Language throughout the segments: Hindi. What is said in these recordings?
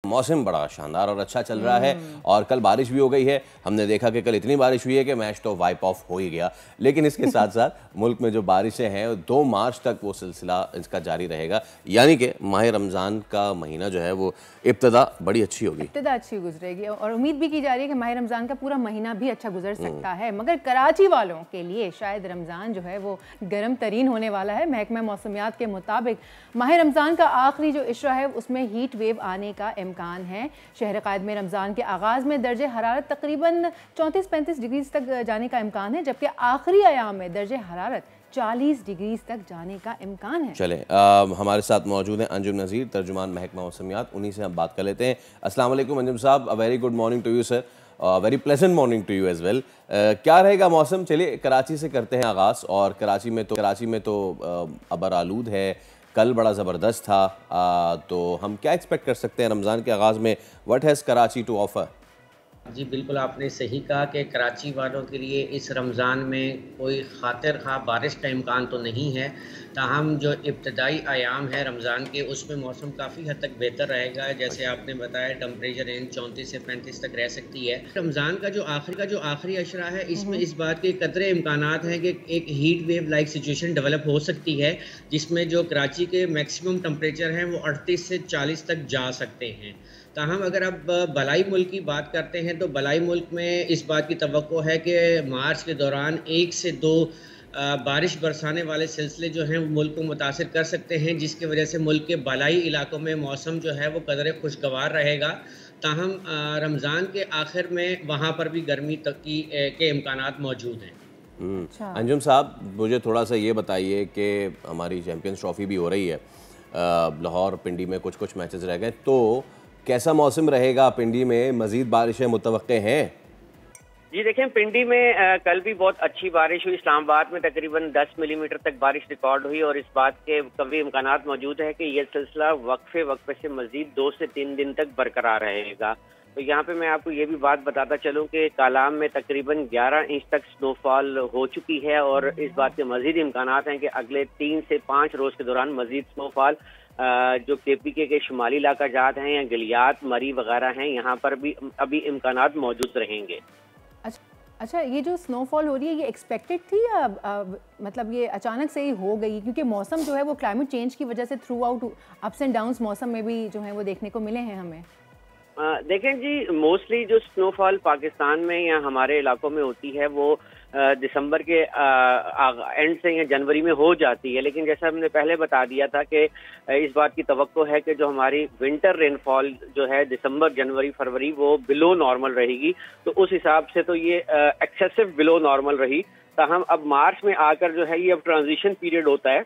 मौसम बड़ा शानदार और अच्छा चल रहा है और कल बारिश भी हो गई है। हमने देखा कि कल इतनी बारिश हुई है कि मैच तो वाइप ऑफ हो ही गया, लेकिन इसके साथ साथ मुल्क में जो बारिशें हैं 2 मार्च तक वो सिलसिला इसका जारी रहेगा, यानी कि माह रमज़ान का महीना जो है वो इब्तिदा बड़ी अच्छी होगी, इब्तिदा अच्छी गुजरेगी और उम्मीद भी की जा रही है कि माह रमज़ान का पूरा महीना भी अच्छा गुजर सकता है। मगर कराची वालों के लिए शायद रमज़ान जो है वो गर्म तरीन होने वाला है। महकमा मौसमियात के मुताबिक माह रमज़ान का आखिरी जो इशरा है उसमें हीट वेव आने का इम्कान है। शहर क़ायद में रमज़ान के आगाज़ में दर्जे हरारत तकरीबन 34-35 डिग्री तक जाने का इम्कान है, जबकि आखिरी अयाम में दर्जे हरारत 40 डिग्री तक जाने का इम्कान है। चले हमारे साथ मौजूद हैं अंजुम नज़ीर, तर्जुमान महकमा मौसमियात, उन्हीं से हम बात कर लेते हैं। अस्सलाम वालेकुम अंजुम साहब, a very good morning to you sir, very pleasant morning to you as well. क्या रहेगा मौसम? चलिए कराची से करते हैं आगाज़। और कराची में तो अबर आलूद है, कल बड़ा ज़बरदस्त था, तो हम क्या एक्सपेक्ट कर सकते हैं रमज़ान के आगाज़ में? What has Karachi to offer? जी बिल्कुल, आपने सही कहा कि कराची वालों के लिए इस रमज़ान में कोई खातिर खा बारिश का इम्कान तो नहीं है। ताहम जो इब्तदाई आयाम है रमज़ान के उसमें मौसम काफ़ी हद तक बेहतर रहेगा। जैसे आपने बताया टेम्परेचर रेंज 34 से 35 तक रह सकती है। रमज़ान का जो आखिरी अशरा है इसमें इस बात के कतरे इम्कानात हैं कि एक heat wave like situation develop हो सकती है, जिसमें जो कराची के मैक्सिमम टेम्परेचर हैं वो 38 से 40 तक जा सकते हैं। ताहम अगर अब बलाई मुल्क की बात करते हैं तो बलाई मुल्क में इस बात की तवक्को है कि मार्च के दौरान 1 से 2 बारिश बरसाने वाले सिलसिले जो हैं वो मुल्क को मुतासिर कर सकते हैं, जिसकी वजह से मुल्क के बलाई इलाकों में मौसम जो है वो कदरे खुशगवार रहेगा। ताहम रमज़ान के आखिर में वहाँ पर भी गर्मी तक के इम्कानात मौजूद हैं। अच्छा। अंजुम साहब, मुझे थोड़ा सा ये बताइए कि हमारी चैम्पियंस ट्रॉफी भी हो रही है, लाहौर पिंडी में कुछ मैचेस रह गए, तो कैसा मौसम रहेगा? पिंडी में मज़ीद बारिशें मुतवक्के हैं? जी देखें, पिंडी में कल भी बहुत अच्छी बारिश हुई। इस्लामाबाद में तकरीबन 10 मिलीमीटर तक बारिश रिकॉर्ड हुई और इस बात के कभी इम्कानात मौजूद है कि यह सिलसिला वक्फे से मजीद 2 से 3 दिन तक बरकरार रहेगा। तो यहाँ पे मैं आपको ये भी बात बताता चलूँ कि कालाम में तकरीबन 11 इंच तक स्नोफॉल हो चुकी है और इस बात के मजीद इम्कानात हैं कि अगले 3 से 5 रोज़ के दौरान मजीद स्नोफॉल जो केपीके के शुमाली इलाका जात हैं या गलियात मरी वगैरह हैं, यहाँ पर भी अभी इम्कानात मौजूद रहेंगे। अच्छा, ये जो स्नोफॉल हो रही है ये एक्सपेक्टेड थी या मतलब ये अचानक से ही हो गई? क्योंकि मौसम जो है वो क्लाइमेट चेंज की वजह से through out ups and downs मौसम में भी जो है वो देखने को मिले हैं हमें। देखें जी, मोस्टली जो स्नोफॉल पाकिस्तान में या हमारे इलाकों में होती है वो दिसंबर के एंड से या जनवरी में हो जाती है, लेकिन जैसा हमने पहले बता दिया था कि इस बात की तवक्को है कि जो हमारी विंटर रेनफॉल जो है दिसंबर जनवरी फरवरी वो बिलो नॉर्मल रहेगी। तो उस हिसाब से तो ये एक्सेसिव बिलो नॉर्मल रही। ताहम अब मार्च में आकर जो है ये अब ट्रांजिशन पीरियड होता है,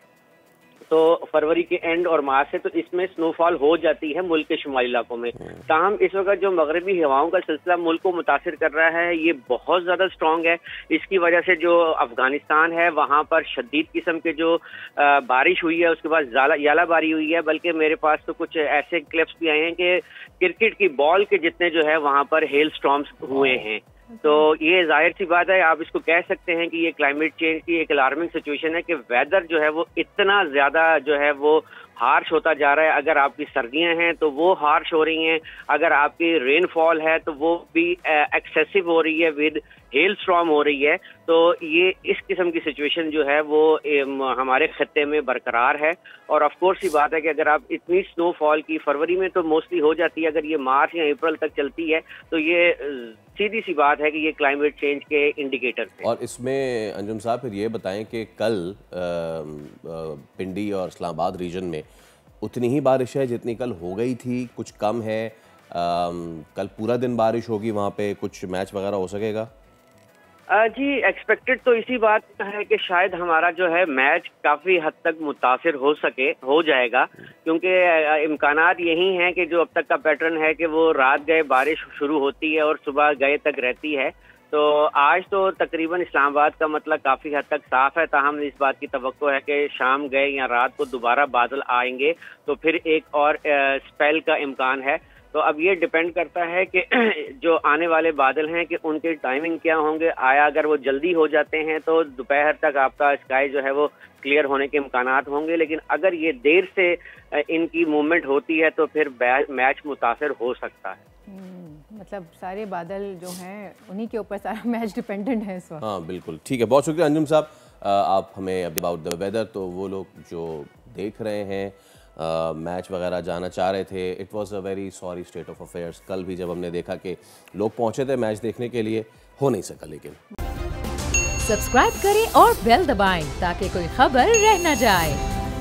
तो फरवरी के एंड और मार्च से तो इसमें स्नोफॉल हो जाती है मुल्क के शुमाली इलाकों में। ताहम इस वक्त जो मगरबी हवाओं का सिलसिला मुल्क को मुतासिर कर रहा है ये बहुत ज़्यादा स्ट्रॉन्ग है। इसकी वजह से जो अफगानिस्तान है वहाँ पर शदीद किस्म के जो बारिश हुई है, उसके बाद यालाबारी हुई है, बल्कि मेरे पास तो कुछ ऐसे क्लिप्स भी आए हैं कि क्रिकेट की बॉल के जितने जो है वहाँ पर हेल स्टॉर्म्स हुए हैं। तो ये जाहिर सी बात है, आप इसको कह सकते हैं कि ये क्लाइमेट चेंज की एक अलार्मिंग सिचुएशन है कि वेदर जो है वो इतना ज़्यादा जो है वो हार्श होता जा रहा है। अगर आपकी सर्दियां हैं तो वो हार्श हो रही हैं, अगर आपकी रेनफॉल है तो वो भी एक्सेसिव हो रही है, विद हेल स्टॉर्म हो रही है। तो ये इस किस्म की सिचुएशन जो है वो हमारे खत्ते में बरकरार है। और ऑफ कोर्स ये बात है कि अगर आप इतनी स्नोफॉल की फरवरी में तो मोस्टली हो जाती है, अगर ये मार्च या अप्रैल तक चलती है तो ये सीधी सी बात है कि ये क्लाइमेट चेंज के इंडिकेटर हैं। और इसमें अंजुम साहब फिर ये बताएं कि कल पिंडी और इस्लामाबाद रीजन में उतनी ही बारिश है जितनी कल हो गई थी, कुछ कम है? कल पूरा दिन बारिश होगी वहाँ पे, कुछ मैच वगैरह हो सकेगा? जी एक्सपेक्टेड तो इसी बात का है कि शायद हमारा जो है मैच काफ़ी हद तक मुतासिर हो जाएगा, क्योंकि इम्कानात यही हैं कि जो अब तक का पैटर्न है कि वो रात गए बारिश शुरू होती है और सुबह गए तक रहती है। तो आज तो तकरीबन इस्लामाबाद का मतलब काफ़ी हद तक साफ है। ताहम इस बात की तवक्को है कि शाम गए या रात को दोबारा बादल आएंगे तो फिर एक और स्पेल का इम्कान है। तो अब ये डिपेंड करता है कि जो आने वाले बादल हैं कि उनकी टाइमिंग क्या होंगे। आया अगर वो जल्दी हो जाते हैं तो दोपहर तक आपका स्काई जो है वो क्लियर होने के इम्कानात होंगे, लेकिन अगर ये देर से इनकी मूवमेंट होती है तो फिर मैच मुतासर हो सकता है। मतलब सारे बादल जो हैं उन्हीं के ऊपर सारा मैच डिपेंडेंट है इस वक्त। हाँ बिल्कुल, ठीक है, बहुत शुक्रिया अंजुम साहब। आप हमें अबाउट द वेदर, तो वो लोग जो देख रहे हैं मैच वगैरह जाना चाह रहे थे, it was a very sorry state of affairs. कल भी जब हमने देखा कि लोग पहुंचे थे मैच देखने के लिए, हो नहीं सका। लेकिन सब्सक्राइब करें और बेल दबाएं ताकि कोई खबर रह न जाए।